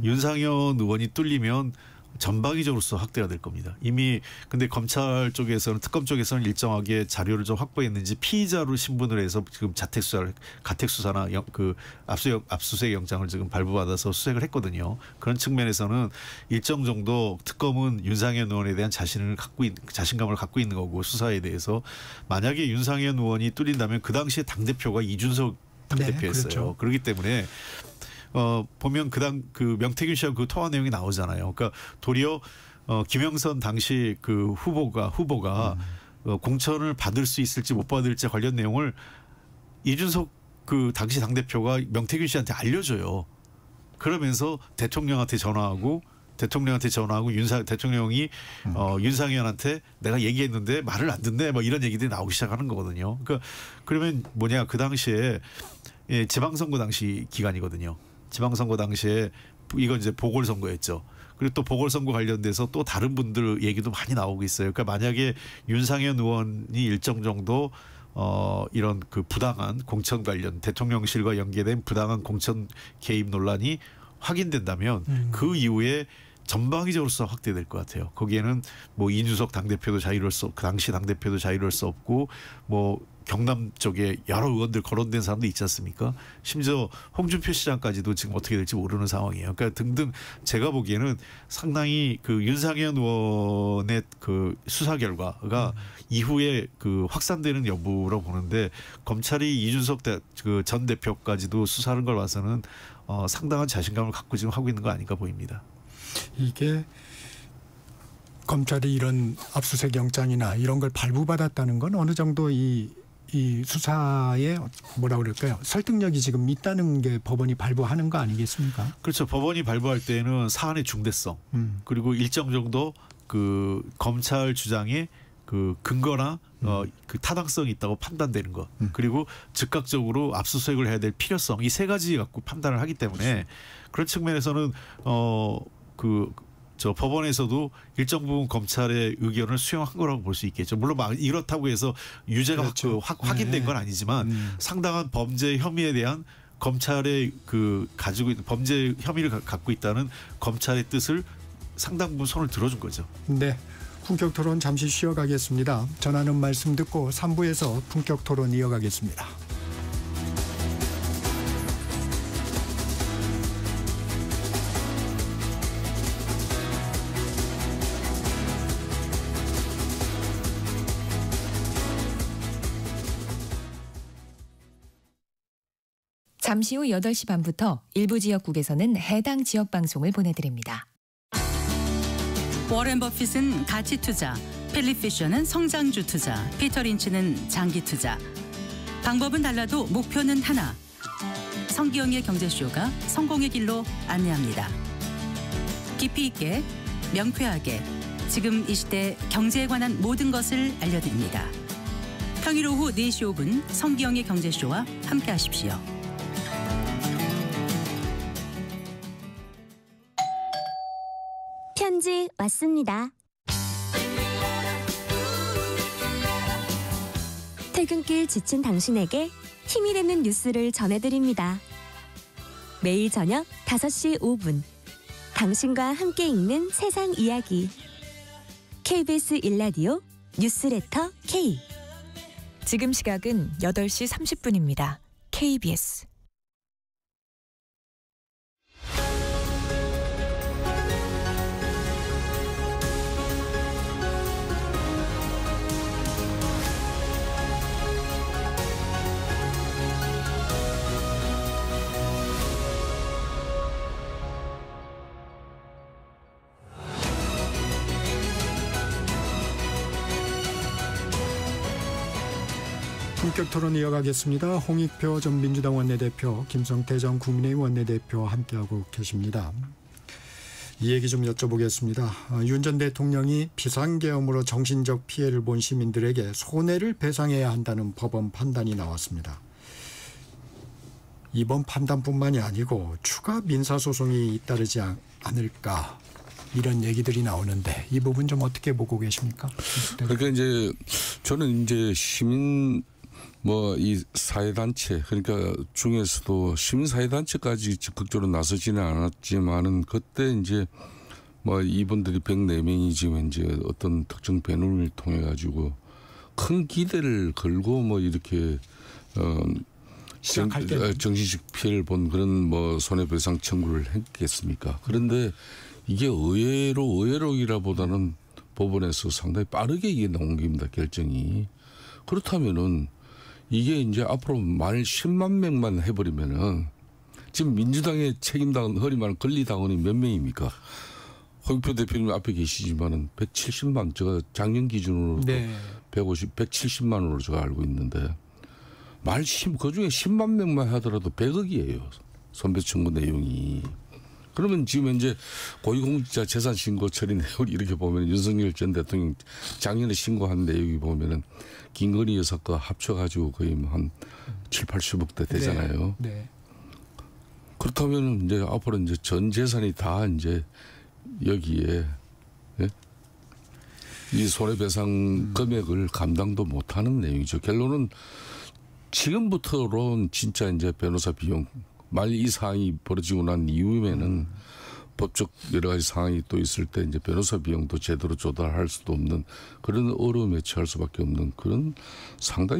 윤상현 의원이 뚫리면 전방위적으로서 확대가 될 겁니다. 이미 근데 검찰 쪽에서는 특검 쪽에서는 일정하게 자료를 좀 확보했는지 피의자로 신분을 해서 지금 가택 수사나 그 압수수색 영장을 지금 발부받아서 수색을 했거든요. 그런 측면에서는 일정 정도 특검은 윤상현 의원에 대한 자신감을 갖고 있는 거고, 수사에 대해서 만약에 윤상현 의원이 뚫린다면 그 당시에 당대표가 이준석 당대표였어요. 네, 그렇죠. 그렇기 때문에 보면 그 명태균 씨하고 그 통화 내용이 나오잖아요. 그러니까 도리어 김영선 당시 그 후보가 공천을 받을 수 있을지 못 받을지 관련 내용을 이준석 그 당시 당대표가 명태균 씨한테 알려줘요. 그러면서 대통령한테 전화하고 대통령이 윤상현한테 내가 얘기했는데 말을 안 듣네, 뭐 이런 얘기들이 나오기 시작하는 거거든요. 그러니까 그러면 뭐냐, 그 당시에 지방선거 당시 기간이거든요. 지방선거 당시에 이건 이제 보궐선거였죠. 그리고 또 보궐선거 관련돼서 또 다른 분들 얘기도 많이 나오고 있어요. 그러니까 만약에 윤상현 의원이 일정 정도 이런 그 부당한 공천 관련 대통령실과 연계된 부당한 공천 개입 논란이 확인된다면 그 이후에 전방위적으로서 확대될 것 같아요. 거기에는 뭐 이준석 당대표도 그 당시 당대표도 자유로울 수 없고, 뭐 경남 쪽에 여러 의원들 거론된 사람도 있지 않습니까? 심지어 홍준표 시장까지도 지금 어떻게 될지 모르는 상황이에요. 그러니까 등등 제가 보기에는 상당히 그 윤상현 의원의 그 수사 결과가 이후에 그 확산되는 여부로 보는데, 검찰이 이준석 그 전 대표까지도 수사하는 걸 봐서는 상당한 자신감을 갖고 지금 하고 있는 거 아닌가 보입니다. 이게 검찰이 이런 압수수색 영장이나 이런 걸 발부받았다는 건 어느 정도 이 수사에 뭐라 그럴까요? 설득력이 지금 있다는 게 법원이 발부하는 거 아니겠습니까? 그렇죠. 법원이 발부할 때는 사안의 중대성 그리고 일정 정도 그 검찰 주장에 그 근거나 그 타당성이 있다고 판단되는 것, 그리고 즉각적으로 압수수색을 해야 될 필요성, 이 세 가지 갖고 판단을 하기 때문에 그런 측면에서는 법원에서도 일정 부분 검찰의 의견을 수용한 거라고 볼 수 있겠죠. 물론 막 이렇다고 해서 유죄가 그렇죠. 확인된 건 아니지만 상당한 범죄 혐의에 대한 검찰의 그 가지고 있는 범죄 혐의를 갖고 있다는 검찰의 뜻을 상당 부분 손을 들어준 거죠. 네. 품격 토론 잠시 쉬어가겠습니다. 전하는 말씀 듣고 3부에서 품격 토론 이어가겠습니다. 잠시 후 8시 반부터 일부 지역국에서는 해당 지역 방송을 보내드립니다. 워렌 버핏은 가치 투자, 필립 피셔는 성장주 투자, 피터 린치는 장기 투자. 방법은 달라도 목표는 하나. 성기영의 경제쇼가 성공의 길로 안내합니다. 깊이 있게, 명쾌하게, 지금 이 시대 경제에 관한 모든 것을 알려드립니다. 평일 오후 4시 5분 성기영의 경제쇼와 함께하십시오. 편지 왔습니다. 퇴근길 지친 당신에게 힘이 되는 뉴스를 전해드립니다. 매일 저녁 5시 5분 당신과 함께 읽는 세상 이야기 KBS 1라디오 뉴스레터 K. 지금 시각은 8시 30분입니다. KBS 본격 토론 이어가겠습니다. 홍익표 전 민주당 원내대표, 김성태 전 국민의힘 원내대표와 함께하고 계십니다. 이 얘기 좀 여쭤보겠습니다. 윤 전 대통령이 비상계엄으로 정신적 피해를 본 시민들에게 손해를 배상해야 한다는 법원 판단이 나왔습니다. 이번 판단뿐만이 아니고 추가 민사소송이 잇따르지 않을까 이런 얘기들이 나오는데 이 부분 좀 어떻게 보고 계십니까? 그러니까 이제 저는 이제 시민 이 사회단체 그러니까 중에서도 시민사회단체까지 적극적으로 나서지는 않았지만은 그때 이제 이분들이 104명이 지금 이제 어떤 특정 배너를 통해 가지고 큰 기대를 걸고 이렇게 정신적 피해를 본 그런 손해배상 청구를 했겠습니까? 그런데 이게 의외로기라보다는 법원에서 상당히 빠르게 이게 나온 겁니다, 결정이. 그렇다면은 이게 이제 앞으로 만 10만 명만 해버리면은 지금 민주당의 책임당원 허리만 권리당원이 몇 명입니까? 홍익표 대표님 앞에 계시지만은 170만 제가 작년 기준으로 170만으로 제가 알고 있는데 그 중에 10만 명만 하더라도 100억이에요. 손배 청구 내용이. 그러면 지금 현재 고위공직자 재산 신고 처리 내용을 이렇게 보면 윤석열 전 대통령 작년에 신고한 내용이 보면은 김건희 여사 거 합쳐가지고 거의 한 7, 80억대 되잖아요. 네. 그렇다면 이제 앞으로 이제 전 재산이 다 이제 여기에 이 손해배상 금액을 감당도 못하는 내용이죠. 결론은 지금부터는 진짜 이제 변호사 비용 만약 이 상황이 벌어지고 난 이후에는 법적 여러 가지 상황이 또 있을 때 이제 변호사 비용도 제대로 조달할 수도 없는 그런 어려움에 처할 수밖에 없는 그런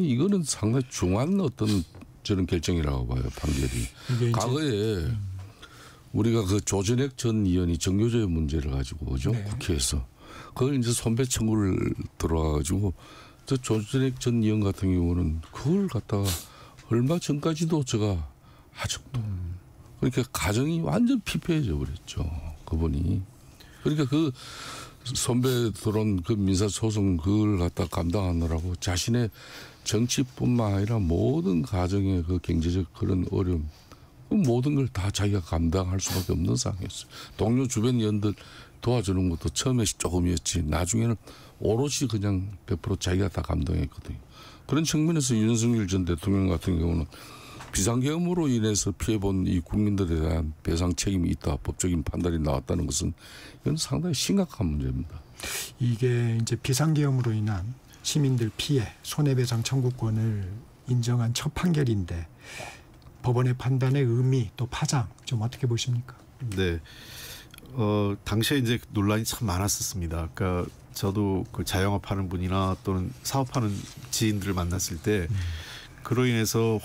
이거는 상당히 중요한 어떤 저런 결정이라고 봐요, 판결이. 과거에 우리가 그 조전혁 전 의원이 정교조의 문제를 가지고 그죠? 국회에서 그걸 이제 손배 청구를 들어와가지고 저 조전혁 전 의원 같은 경우는 그걸 갖다가 얼마 전까지도 제가 아직도 그러니까 가정이 완전 피폐해져 버렸죠, 그분이. 그러니까 그 손배 들어온 그 민사소송 그걸 갖다 감당하느라고 자신의 정치뿐만 아니라 모든 가정의 그 경제적 그런 어려움 그 모든 걸 다 자기가 감당할 수밖에 없는 상황이었어요. 동료 주변 의원들 도와주는 것도 처음에 조금이었지 나중에는 오롯이 그냥 100% 자기가 다 감당했거든요. 그런 측면에서 윤석열 전 대통령 같은 경우는 비상계엄으로 인해서 피해본 이 국민들에 대한 배상 책임이 있다. 법적인 판단이 나왔다는 것은 이건 상당히 심각한 문제입니다. 이게 이제 비상계엄으로 인한 시민들 피해, 손해배상 청구권을 인정한 첫 판결인데 법원의 판단의 의미 또 파장 좀 어떻게 보십니까? 네. 당시에 이제 논란이 참 많았었습니다. 그러니까 저도 그 자영업하는 분이나 또는 사업하는 지인들을 만났을 때 그로 인해서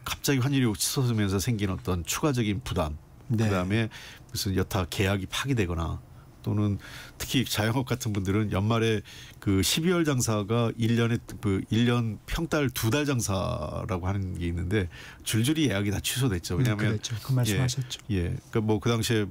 갑자기 환율이 치솟으면서 생긴 어떤 추가적인 부담, 그다음에 무슨 여타 계약이 파기되거나 또는 특히 자영업 같은 분들은 연말에 그 12월 장사가 1년 평달 2달 장사라고 하는 게 있는데 줄줄이 예약이 다 취소됐죠. 왜냐하면 그렇죠. 그 말씀하셨죠. 그러니까 그 당시에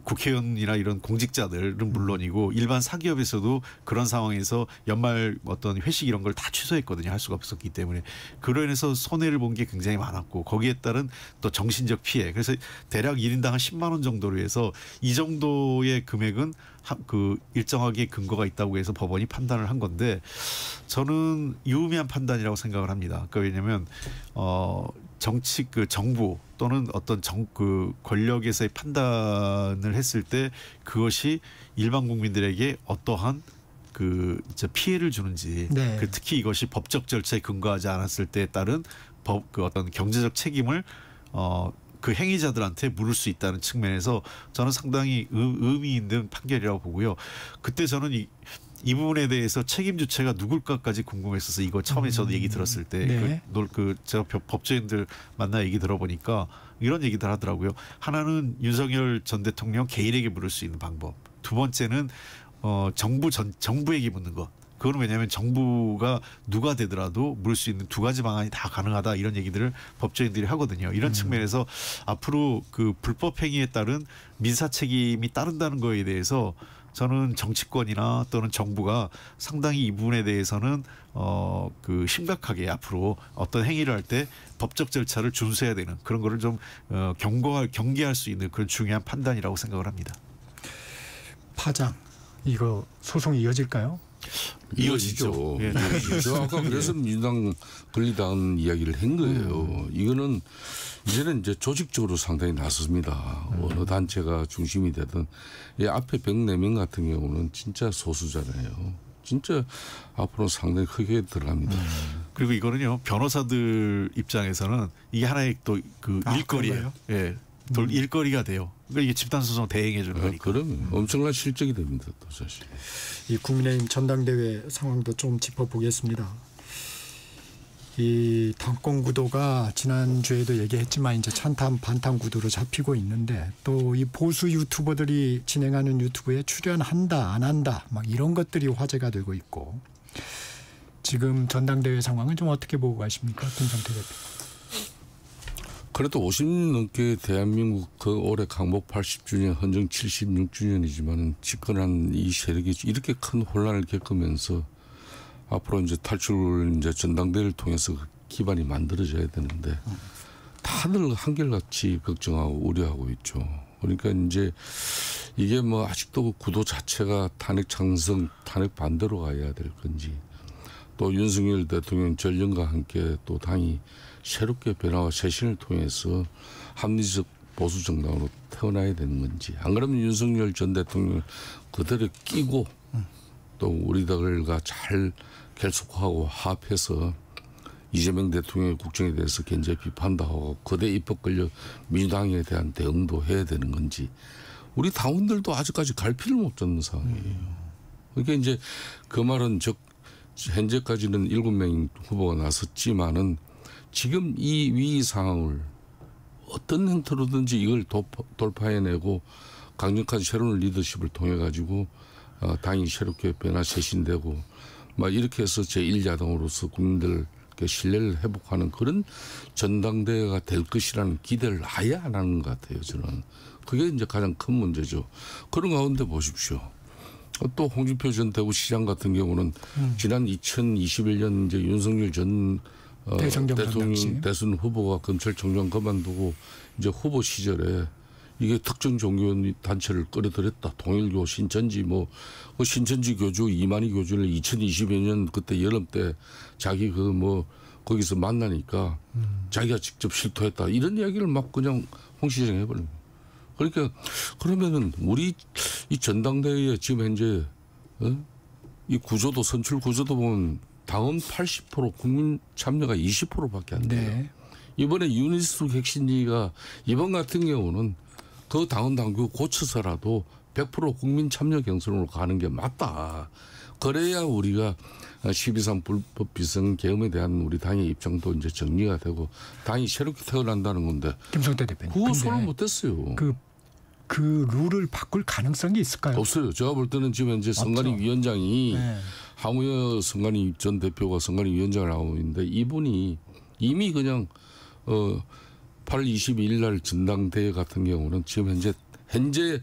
국회의원이나 이런 공직자들은 물론이고 일반 사기업에서도 그런 상황에서 연말 어떤 회식 이런 걸 다 취소했거든요. 할 수가 없었기 때문에. 그로 인해서 손해를 본 게 굉장히 많았고 거기에 따른 또 정신적 피해. 그래서 대략 1인당 한 10만 원 정도로 해서 이 정도의 금액은 그 일정하게 근거가 있다고 해서 법원이 판단을 한 건데 저는 유의미한 판단이라고 생각을 합니다. 그러니까 왜냐하면 정부 또는 어떤 그 권력에서의 판단을 했을 때 그것이 일반 국민들에게 어떠한 그 피해를 주는지 특히 이것이 법적 절차에 근거하지 않았을 때에 따른 그 어떤 경제적 책임을 그 행위자들한테 물을 수 있다는 측면에서 저는 상당히 의미 있는 판결이라고 보고요. 그때 저는 이 부분에 대해서 책임 주체가 누굴까까지 궁금했어서 이거 처음에 저도 얘기 들었을 때 제가 법조인들 만나 얘기 들어보니까 이런 얘기들 하더라고요. 하나는 윤석열 전 대통령 개인에게 물을 수 있는 방법. 두 번째는 정부에게 묻는 것. 그건 왜냐하면 정부가 누가 되더라도 물을 수 있는 두 가지 방안이 다 가능하다 이런 얘기들을 법조인들이 하거든요. 이런 측면에서 앞으로 그 불법 행위에 따른 민사 책임이 따른다는 거에 대해서 저는 정치권이나 또는 정부가 상당히 이 부분에 대해서는 그 심각하게 앞으로 어떤 행위를 할 때 법적 절차를 준수해야 되는 그런 거를 좀 경계할 수 있는 그런 중요한 판단이라고 생각을 합니다. 파장 이거 소송이 이어질까요? 이어지죠. 예, 저 아까 그래서 민주당 권리당 이야기를 한 거예요. 이거는 이제는 이제 조직적으로 상당히 나섰습니다. 어느 단체가 중심이 되든 이 앞에 104명 같은 경우는 진짜 소수잖아요. 진짜 앞으로 상당히 크게 들어갑니다. 그리고 이거는요 변호사들 입장에서는 이게 하나의 또 그 일거리예요. 예, 일거리가 돼요. 그러니까 이게 집단 소송 대행해 주는 거니까. 그러면 엄청난 실적이 됩니다. 또 사실. 이 국민의힘 전당대회 상황도 좀 짚어보겠습니다. 이 당권 구도가 지난주에도 얘기했지만 이제 찬탄 반탄 구도로 잡히고 있는데 또 이 보수 유튜버들이 진행하는 유튜브에 출연한다 안 한다 막 이런 것들이 화제가 되고 있고 지금 전당대회 상황은 좀 어떻게 보고 가십니까? 김성태 대표. 그래도 50년 넘게 대한민국 그 올해 강복 80주년 헌정 76주년이지만 집권한 이 세력이 이렇게 큰 혼란을 겪으면서 앞으로 이제 탈출 이제 전당대회를 통해서 기반이 만들어져야 되는데 다들 한결같이 걱정하고 우려하고 있죠. 그러니까 이제 이게 뭐 아직도 구도 자체가 탄핵 찬성, 탄핵 반대로 가야 될 건지 또 윤석열 대통령 전령과 함께 또 당이 새롭게 변화와 쇄신을 통해서 합리적 보수 정당으로 태어나야 되는 건지 안 그러면 윤석열 전 대통령을 그대로 끼고 또 우리들과 잘 결속하고 합해서 이재명 대통령의 국정에 대해서 견제 비판도 하고 거대 입법 권력 민주당에 대한 대응도 해야 되는 건지 우리 당원들도 아직까지 갈피를 못 잡는 상황이에요. 그러니까 이제 그 말은 즉 현재까지는 7명 후보가 나섰지만은 지금 이 위기 상황을 어떤 형태로든지 이걸 돌파해내고 강력한 새로운 리더십을 통해 가지고 당이 새롭게 변화 쇄신되고 막 이렇게 해서 제1야당으로서 국민들께 신뢰를 회복하는 그런 전당대회가 될 것이라는 기대를 아예 안 하는 것 같아요. 저는 그게 이제 가장 큰 문제죠. 그런 가운데 보십시오. 또 홍준표 전 대구시장 같은 경우는 지난 2021년 이제 윤석열 전 대통령 대선 후보가 검찰총장 그만두고 이제 후보 시절에 이게 특정 종교 단체를 끌어들였다. 통일교, 신천지 신천지 교주 이만희 교주를 2020년 그때 여름 때 자기 거기서 만나니까 자기가 직접 실토했다. 이런 이야기를 막 그냥 홍 시장이 해버립니다. 그러니까 그러면은 우리 이 전당대회에 지금 현재 이 구조도 선출 구조도 보면 당원 80% 국민 참여가 20%밖에 안 돼요. 네. 이번에 윤희숙 혁신위가 이번 같은 경우는 그 당원 당규 고쳐서라도 100% 국민 참여 경선으로 가는 게 맞다. 그래야 우리가 12.3 불법 비선 계엄에 대한 우리 당의 입장도 이제 정리가 되고 당이 새롭게 태어난다는 건데. 김성태 대표님. 그거 손을 못 댔어요. 그 룰을 바꿀 가능성이 있을까요? 없어요. 제가 볼 때는 지금 현재 선관위 위원장이 하무여 선관위 전 대표가 선관위 위원장을 하고 있는데 이분이 이미 그냥 8월 22일 날 전당대회 같은 경우는 지금 현재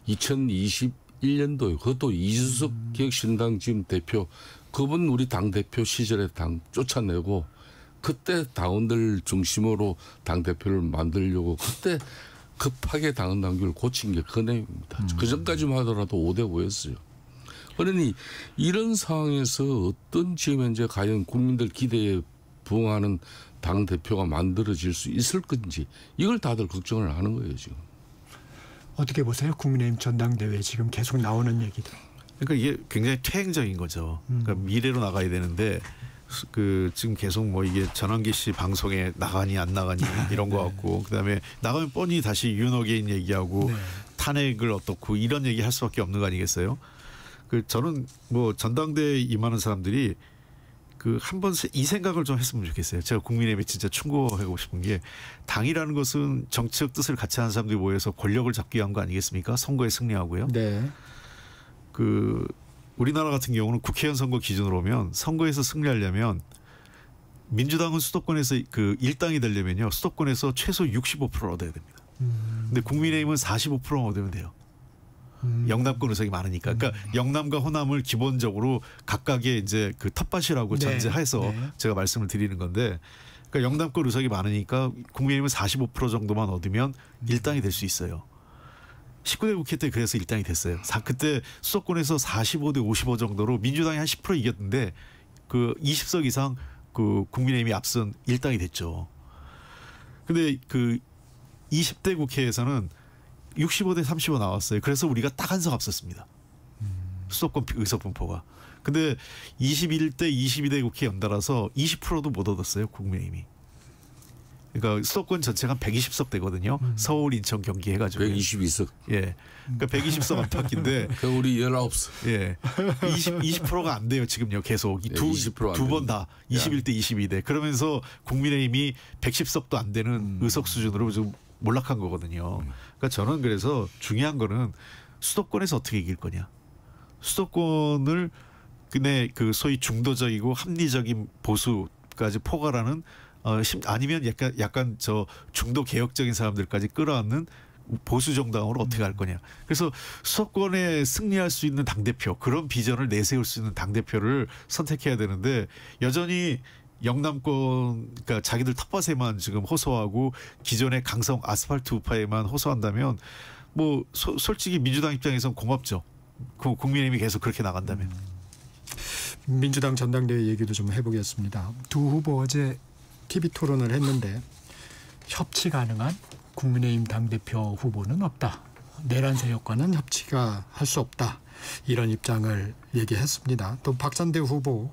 2021년도에 그것도 이준석 기획신당 지금 대표 그분 우리 당 대표 시절에 당 쫓아내고 그때 당원들 중심으로 당 대표를 만들려고 그때 급하게 당원 당규를 고친 게 그 내용입니다. 그 전까지만 하더라도 5대5였어요. 그러니 이런 상황에서 어떤 지금 현재 과연 국민들 기대에 부응하는 당 대표가 만들어질 수 있을 건지 이걸 다들 걱정을 하는 거예요 지금. 어떻게 보세요? 국민의힘 전당대회 지금 계속 나오는 얘기들. 그러니까 이게 굉장히 퇴행적인 거죠. 그러니까 미래로 나가야 되는데 지금 계속 이게 전환기 씨 방송에 나가니 안 나가니 이런 거 같고 그다음에 나가면 뻔히 다시 윤호개인 얘기하고 탄핵을 어떻고 이런 얘기 할 수밖에 없는 거 아니겠어요? 저는 전당대회에 임하는 사람들이 한 번 이 생각을 좀 했으면 좋겠어요. 제가 국민의힘에 진짜 충고하고 싶은 게 당이라는 것은 정치적 뜻을 같이 하는 사람들이 모여서 권력을 잡기 위한 거 아니겠습니까? 선거에 승리하고요. 네. 우리나라 같은 경우는 국회의원 선거 기준으로 보면 선거에서 승리하려면 민주당은 수도권에서 일당이 되려면요. 수도권에서 최소 65% 얻어야 됩니다. 근데 국민의힘은 45%만 얻으면 돼요. 영남권 의석이 많으니까. 그러니까 영남과 호남을 기본적으로 각각의 이제 그 텃밭이라고 네. 전제해서 네. 제가 말씀을 드리는 건데, 그러니까 영남권 의석이 많으니까 국민의힘은 45% 정도만 얻으면 일당이 될 수 있어요. 19대 국회 때 그래서 일당이 됐어요. 그때 수도권에서 45대 55 정도로 민주당이 한 10% 이겼는데 그 20석 이상 그 국민의힘이 앞선 일당이 됐죠. 근데 그 20대 국회에서는 65대 35 나왔어요. 그래서 우리가 딱 한 석 앞섰습니다. 수도권 의석 분포가. 근데 21대 22대 국회 연달아서 20%도 못 얻었어요. 국민의힘이. 그러니까 수도권 전체가 한 120석 되거든요. 서울, 인천, 경기 해가지고. 122석. 예. 그러니까 120석 안팎인데. 그 우리 19석. 예. 20%가 안 돼요. 지금요. 계속. 네, 20% 안 두 번 다. 21대 22대. 그러면서 국민의힘이 110석도 안 되는 의석 수준으로 지금 몰락한 거거든요. 그러니까 저는 그래서 중요한 거는 수도권에서 어떻게 이길 거냐. 수도권을 근데 그 소위 중도적이고 합리적인 보수까지 포괄하는 아니면 약간 저 중도 개혁적인 사람들까지 끌어안는 보수 정당으로 어떻게 할 거냐. 그래서 수도권에 승리할 수 있는 당대표, 그런 비전을 내세울 수 있는 당대표를 선택해야 되는데 여전히 영남권, 그러니까 자기들 텃밭에만 지금 호소하고 기존의 강성 아스팔트 우파에만 호소한다면 뭐 솔직히 민주당 입장에선 고맙죠. 국민의힘이 계속 그렇게 나간다면. 민주당 전당대회 얘기도 좀 해보겠습니다. 두 후보 어제 TV 토론을 했는데 협치 가능한 국민의힘 당대표 후보는 없다. 내란 세력과는 협치가 할 수 없다. 이런 입장을 얘기했습니다. 또 박찬대 후보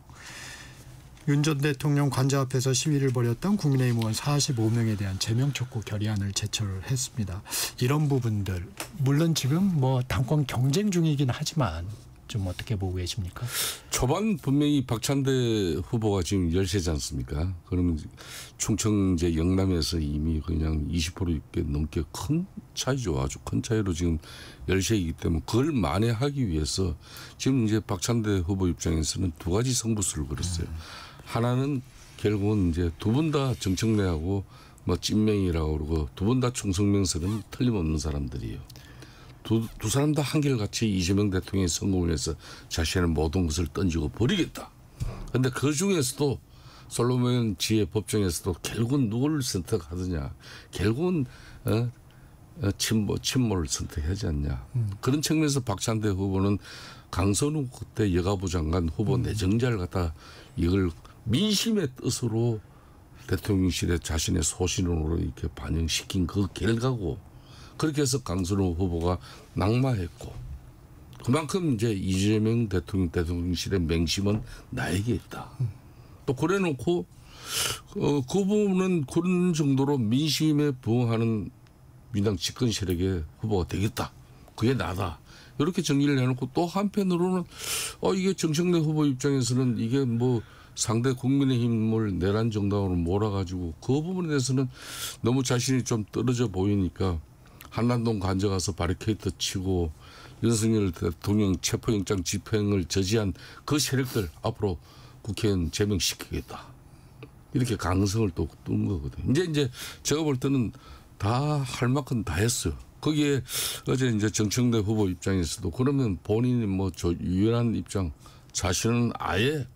윤 전 대통령 관저 앞에서 시위를 벌였던 국민의힘 의원 45명에 대한 제명 촉구 결의안을 제출했습니다. 이런 부분들 물론 지금 뭐 당권 경쟁 중이긴 하지만 좀 어떻게 보고 계십니까? 초반 분명히 박찬대 후보가 지금 열세지 않습니까? 그러면 충청 이제 영남에서 이미 그냥 20% 넘게 큰 차이죠. 아주 큰 차이로 지금 열세이기 때문에 그걸 만회하기 위해서 지금 이제 박찬대 후보 입장에서는 두 가지 승부수를 걸었어요. 하나는 결국은 이제 두 분 다 정청래하고 뭐 찐명이라고 그러고 두 분 다 충성명설은 틀림없는 사람들이에요. 두 사람 다 한결같이 이재명 대통령이 성공을 해서 자신의 모든 것을 던지고 버리겠다. 그런데 그 중에서도 솔로몬 지혜 법정에서도 결국은 누구를 선택하느냐. 결국은 친모를 선택하지 않냐. 그런 측면에서 박찬대 후보는 강선우 그때 여가부 장관 후보 내정자를 갖다 이걸 민심의 뜻으로 대통령실에 자신의 소신으로 이렇게 반영시킨 그 결과고 그렇게 해서 강선우 후보가 낙마했고 그만큼 이제 이재명 대통령실의 맹심은 나에게 있다. 또 그래놓고 그 부분은 그런 정도로 민심에 부응하는 민당 집권 세력의 후보가 되겠다. 그게 나다. 이렇게 정리를 해놓고 또 한편으로는 이게 정청래 후보 입장에서는 이게 뭐 상대 국민의힘을 내란 정당으로 몰아가지고 그 부분에 대해서는 너무 자신이 좀 떨어져 보이니까 한남동 간저가서 바리케이트 치고 윤석열 대통령 체포영장 집행을 저지한 그 세력들 앞으로 국회의원 제명시키겠다. 이렇게 강성을 또 둔 거거든요. 이제 제가 볼 때는 다 할 만큼 다 했어요. 거기에 어제 이제 정청래 후보 입장에서도 그러면 본인이 뭐 유연한 입장 자신은 아예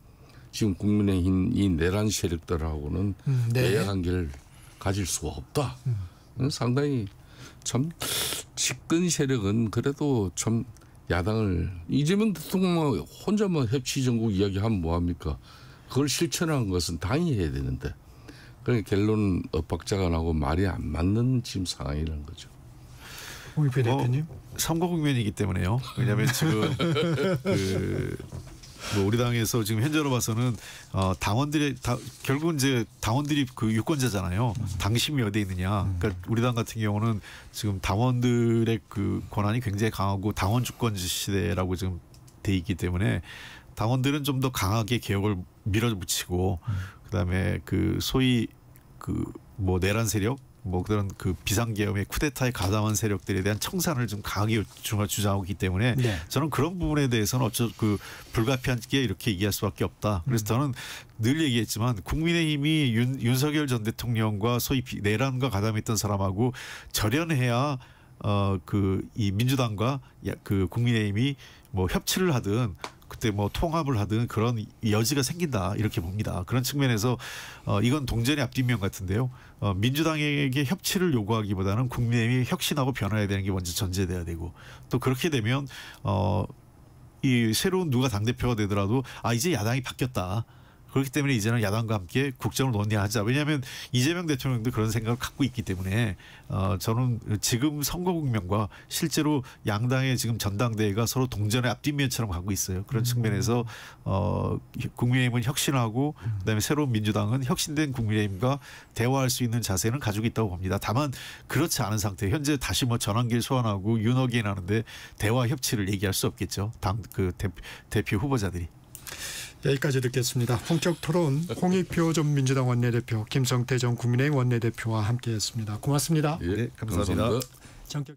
지금 국민의힘 이 내란 세력들하고는 내야 관계를 가질 수가 없다. 상당히 참 집권 세력은 그래도 참 야당을 이재명 대통령 혼자만 협치 정국 이야기하면 뭐합니까? 그걸 실천한 것은 당이 해야 되는데 그러니까 결론은 엇박자가 나고 말이 안 맞는 지금 상황이라는 거죠. 홍익표 대표님. 선거 국면이기 때문에요. 왜냐하면 지금 뭐 우리 당에서 지금 현재로 봐서는 당원들의 결국은 이제 당원들이 그 유권자잖아요. 당심이 어디에 있느냐. 그러니까 우리 당 같은 경우는 지금 당원들의 그 권한이 굉장히 강하고 당원 주권 시대라고 지금 돼 있기 때문에 당원들은 좀 더 강하게 개혁을 밀어붙이고 그다음에 그 소위 그 뭐 내란 세력 뭐 그런 그 비상계엄의 쿠데타에 가담한 세력들에 대한 청산을 좀 강하게 주장하고 있기 때문에 저는 그런 부분에 대해서는 그 불가피하게 이렇게 얘기할 수밖에 없다. 그래서 저는 늘 얘기했지만 국민의힘이 윤석열 전 대통령과 소위 내란과 가담했던 사람하고 절연해야 그 이 민주당과 그 국민의힘이 뭐 협치를 하든 그때 뭐 통합을 하든 그런 여지가 생긴다 이렇게 봅니다. 그런 측면에서 이건 동전의 앞뒷면 같은데요. 민주당에게 협치를 요구하기보다는 국민의힘이 혁신하고 변화해야 되는 게 먼저 전제돼야 되고 또 그렇게 되면 이 새로운 누가 당대표가 되더라도 이제 야당이 바뀌었다. 그렇기 때문에 이제는 야당과 함께 국정을 논의하자. 왜냐하면 이재명 대통령도 그런 생각을 갖고 있기 때문에 저는 지금 선거 국면과 실제로 양당의 지금 전당대회가 서로 동전의 앞뒷면처럼 가고 있어요. 그런 측면에서 국민의힘은 혁신하고 그다음에 새로운 민주당은 혁신된 국민의힘과 대화할 수 있는 자세는 가지고 있다고 봅니다. 다만 그렇지 않은 상태. 현재 다시 뭐 전환길 소환하고 윤어게인 하는데 대화 협치를 얘기할 수 없겠죠. 당 그 대표 후보자들이. 여기까지 듣겠습니다. 본격 토론 홍익표 전 민주당 원내대표, 김성태 전 국민의힘 원내대표와 함께했습니다. 고맙습니다. 예, 감사합니다. 정격